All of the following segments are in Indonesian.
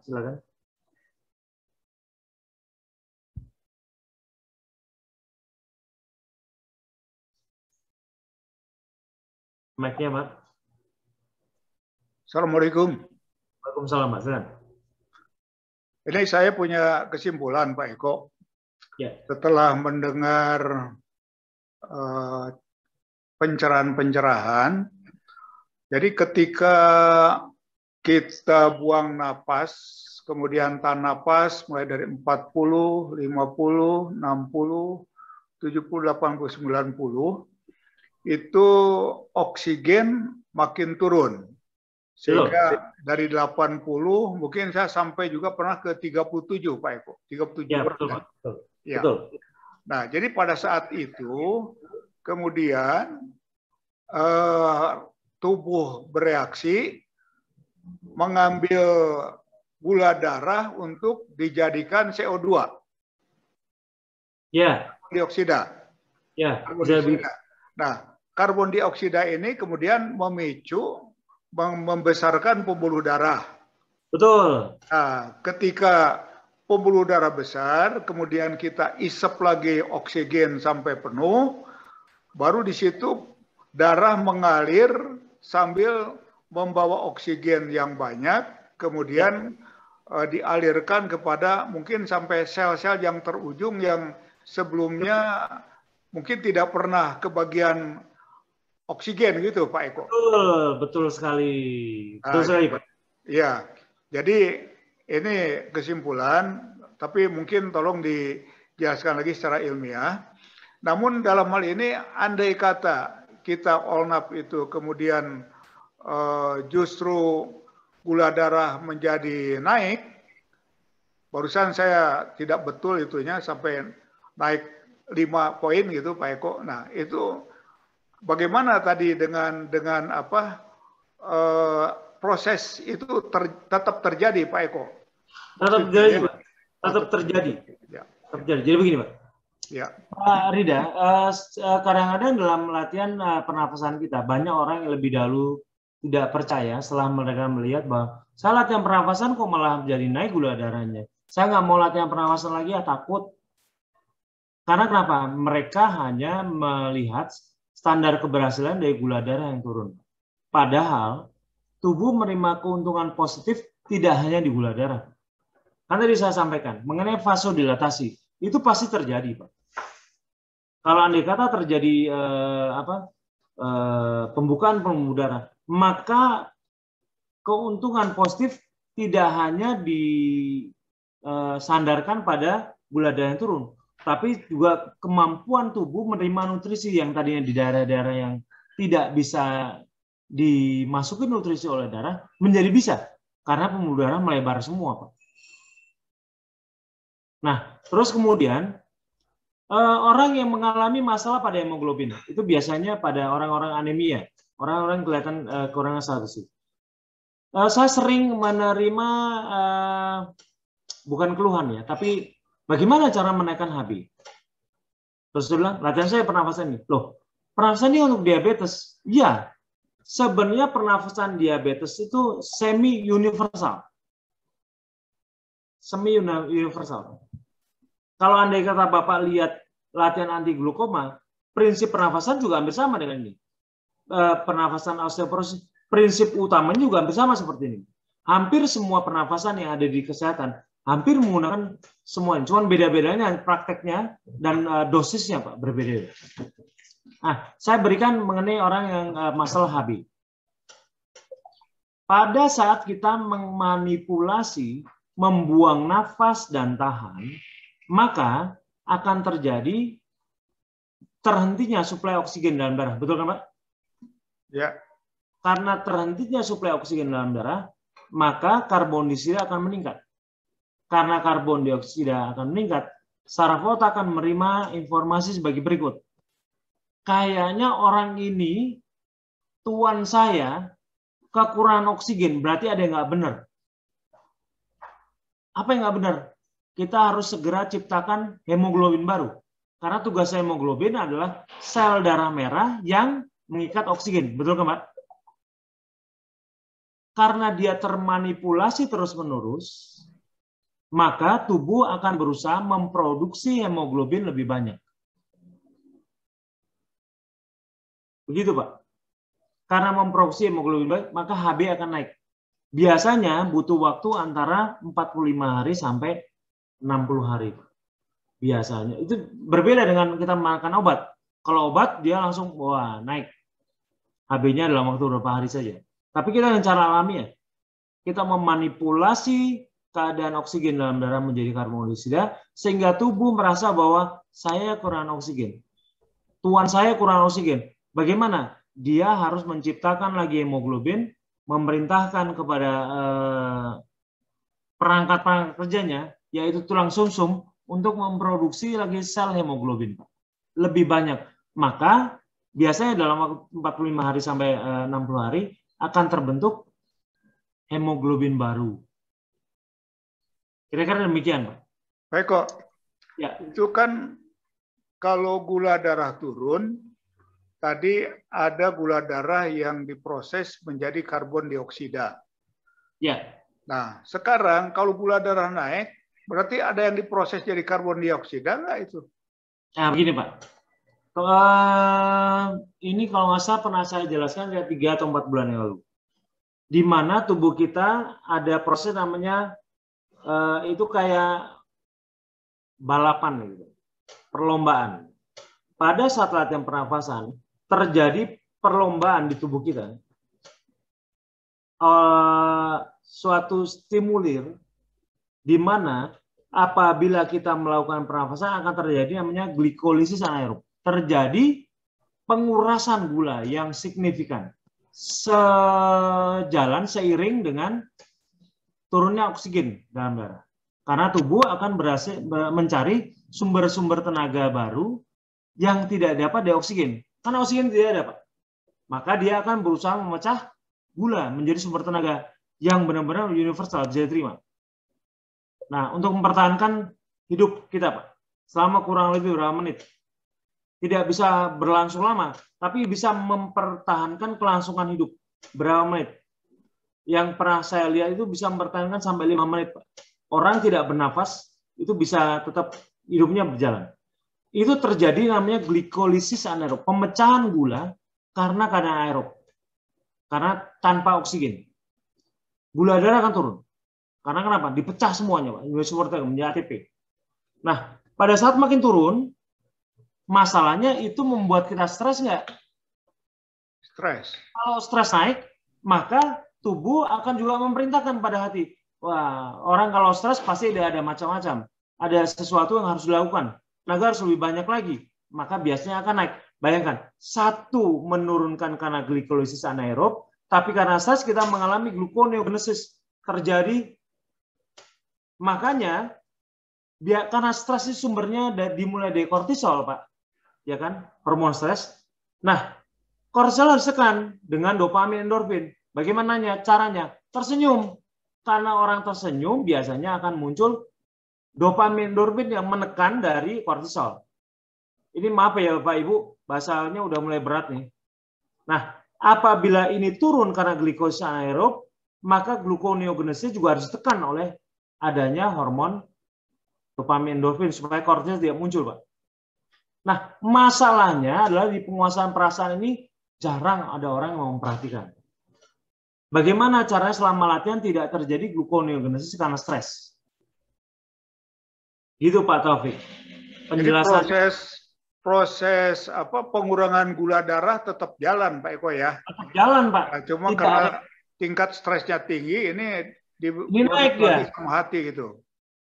silakan. Mic-nya, Pak. Assalamualaikum. Waalaikumsalam, Pak. Silakan. Ini saya punya kesimpulan, Pak Eko. Ya. Setelah mendengar pencerahan-pencerahan, jadi ketika kita buang napas, kemudian tahan napas mulai dari 40, 50, 60, 70, 80, 90, itu oksigen makin turun. Sehingga dari 80 mungkin saya sampai juga pernah ke 37, Pak Eko. 37%. Ya, betul, Pak. Betul. Ya. Betul. Nah, jadi pada saat itu kemudian tubuh bereaksi mengambil gula darah untuk dijadikan CO2. Ya. Dioksida. Ya. Nah, karbon dioksida ini kemudian memicu membesarkan pembuluh darah. Betul. Nah, ketika pembuluh darah besar, kemudian kita isep lagi oksigen sampai penuh, baru di situ darah mengalir sambil membawa oksigen yang banyak, kemudian dialirkan kepada mungkin sampai sel-sel yang terujung yang sebelumnya mungkin tidak pernah kebagian oksigen gitu, Pak Eko. Betul sekali. Betul sekali, Pak. Ya, jadi ini kesimpulan, tapi mungkin tolong dijelaskan lagi secara ilmiah. Namun dalam hal ini, andai kata kita OLNAP itu kemudian justru gula darah menjadi naik, barusan saya tidak betul itunya sampai naik 5 poin gitu, Pak Eko. Nah, itu bagaimana tadi dengan apa proses itu tetap terjadi, Pak Eko? Tetap terjadi, Pak. Tetap terjadi. Ya. Terjadi. Jadi begini, Pak. Ya. Pak Rida, kadang-kadang dalam latihan pernafasan kita banyak orang yang lebih dahulu tidak percaya setelah mereka melihat bahwa saya latihan pernafasan kok malah jadi naik gula darahnya. Saya nggak mau latihan pernafasan lagi, ya takut. Karena kenapa? Mereka hanya melihat standar keberhasilan dari gula darah yang turun. Padahal tubuh menerima keuntungan positif tidak hanya di gula darah. Kan tadi saya sampaikan mengenai vasodilatasi itu pasti terjadi, Pak. Kalau andai kata terjadi pembukaan pembuluh darah, maka keuntungan positif tidak hanya disandarkan pada gula darah yang turun, tapi juga kemampuan tubuh menerima nutrisi yang tadinya di daerah-daerah yang tidak bisa dimasukin nutrisi oleh darah menjadi bisa karena pembuluh darah melebar semua, Pak. Nah, terus kemudian orang yang mengalami masalah pada hemoglobin itu biasanya pada orang-orang anemia, orang-orang kelihatan kekurangan zat besi. Saya sering menerima bukan keluhan ya, tapi bagaimana cara menaikkan HB? Terus dia bilang, latihan saya pernafasan ini. Loh, pernafasan ini untuk diabetes? Iya, sebenarnya pernafasan diabetes itu semi universal. Semi universal. Kalau andai kata Bapak lihat latihan anti glukoma, prinsip pernafasan juga hampir sama dengan ini. Pernafasan osteoporosis, prinsip utamanya juga hampir sama seperti ini. Hampir semua pernafasan yang ada di kesehatan, hampir menggunakan semuanya. Cuman beda-bedanya prakteknya dan dosisnya, Pak, berbeda. Nah, saya berikan mengenai orang yang masalah HB. Pada saat kita memanipulasi, membuang nafas dan tahan, maka akan terjadi terhentinya suplai oksigen dalam darah. Betul kan, Pak? Ya. Karena terhentinya suplai oksigen dalam darah, maka karbon dioksida akan meningkat. Karena karbon dioksida akan meningkat, saraf otak akan menerima informasi sebagai berikut. Kayaknya orang ini, tuan saya, kekurangan oksigen, berarti ada yang nggak benar. Apa yang nggak benar? Kita harus segera ciptakan hemoglobin baru. Karena tugas hemoglobin adalah sel darah merah yang mengikat oksigen. Betul kan, Pak? karena dia termanipulasi terus-menerus, maka tubuh akan berusaha memproduksi hemoglobin lebih banyak. Begitu, Pak. Karena memproduksi hemoglobin baik, maka HB akan naik. Biasanya butuh waktu antara 45 hari sampai 60 hari. Biasanya. Itu berbeda dengan kita makan obat. Kalau obat, dia langsung wah naik. HB-nya dalam waktu beberapa hari saja. Tapi kita dengan cara alami ya. Kita memanipulasi keadaan oksigen dalam darah menjadi karbondioksida, sehingga tubuh merasa bahwa saya kurang oksigen. Tuan saya kurang oksigen. Bagaimana? Dia harus menciptakan lagi hemoglobin, memerintahkan kepada perangkat-perangkat kerjanya, yaitu tulang sumsum, untuk memproduksi lagi sel hemoglobin. Lebih banyak. Maka biasanya dalam waktu 45 hari sampai 60 hari akan terbentuk hemoglobin baru. Kira-kira demikian, Pak. Baik kok. Ya. Itu kan kalau gula darah turun, tadi ada gula darah yang diproses menjadi karbon dioksida. Ya. Nah, sekarang kalau gula darah naik, berarti ada yang diproses jadi karbon dioksida nggak itu? Nah, begini Pak. Ini kalau nggak salah pernah saya jelaskan kayak 3 atau 4 bulan yang lalu. Di mana tubuh kita ada proses namanya itu kayak balapan gitu, perlombaan. Pada saat latihan pernafasan terjadi perlombaan di tubuh kita. Suatu stimulir di mana apabila kita melakukan pernafasan akan terjadi namanya glikolisis anaerob. Terjadi pengurasan gula yang signifikan sejalan seiring dengan turunnya oksigen dalam darah. Karena tubuh akan berhasil mencari sumber-sumber tenaga baru yang tidak dapat dari oksigen. Karena oksigen tidak ada, Pak. Maka dia akan berusaha memecah gula menjadi sumber tenaga yang benar-benar universal, bisa diterima. Nah, untuk mempertahankan hidup kita, Pak, selama kurang lebih berapa menit. Tidak bisa berlangsung lama, tapi bisa mempertahankan kelangsungan hidup berapa menit. Yang pernah saya lihat itu bisa mempertahankan sampai 5 menit, Pak. Orang tidak bernafas, itu bisa tetap hidupnya berjalan. Itu terjadi namanya glikolisis anaerob, pemecahan gula karena keadaan aerob. Karena tanpa oksigen. Gula darah akan turun. Karena kenapa? Dipecah semuanya, Pak. Menjadi ATP. Nah, pada saat makin turun, masalahnya itu membuat kita stres nggak? Stres. Kalau stres naik, maka tubuh akan juga memerintahkan pada hati. Wah, orang kalau stres pasti ada macam-macam. Ada sesuatu yang harus dilakukan. Tenaga harus lebih banyak lagi. Maka biasanya akan naik. Bayangkan, satu menurunkan karena glikolisis anaerob, tapi karena stres kita mengalami gluconeogenesis terjadi. Makanya, karena stres itu sumbernya dimulai dari kortisol, Pak. Ya kan? Hormon stres. Nah, kortisol harus tekan dengan dopamin endorfin. Bagaimana caranya? Tersenyum. Karena orang tersenyum biasanya akan muncul dopamin endorfin yang menekan dari kortisol. Ini maaf ya Bapak Ibu, bahasanya udah mulai berat nih. Nah, apabila ini turun karena glikosis anaerob, maka gluconeogenesis juga harus ditekan oleh adanya hormon dopamin endorfin supaya kortisol tidak muncul, Pak. Nah, masalahnya adalah di penguasaan perasaan ini jarang ada orang yang memperhatikan. Bagaimana caranya selama latihan tidak terjadi gluconeogenesis karena stres? Gitu Pak Taufik. Penjelasan. Jadi proses pengurangan gula darah tetap jalan Pak Eko ya. Tetap jalan Pak. Nah, cuma tidak karena tingkat stresnya tinggi ini naik dia sama hati gitu.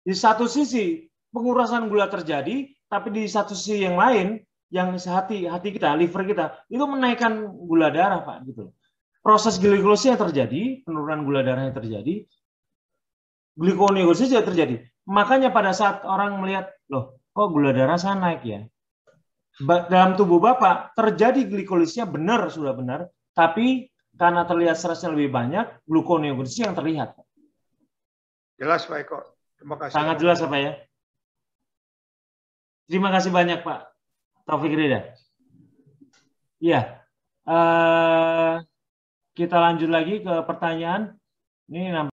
Di satu sisi pengurasan gula terjadi, tapi di satu sisi yang lain yang hati kita, liver kita itu menaikkan gula darah Pak gitu. Proses glikolisis yang terjadi, penurunan gula darahnya terjadi, gluconeogenesis juga terjadi. Makanya pada saat orang melihat, loh, kok gula darah saya naik ya? Dalam tubuh Bapak terjadi glikolisisnya benar, sudah benar, tapi karena terlihat stresnya lebih banyak, gluconeogenesis yang terlihat. Jelas Pak Eko. Terima kasih. Sangat jelas Pak ya. Terima kasih banyak Pak Taufik Rida. Iya. Kita lanjut lagi ke pertanyaan. Ini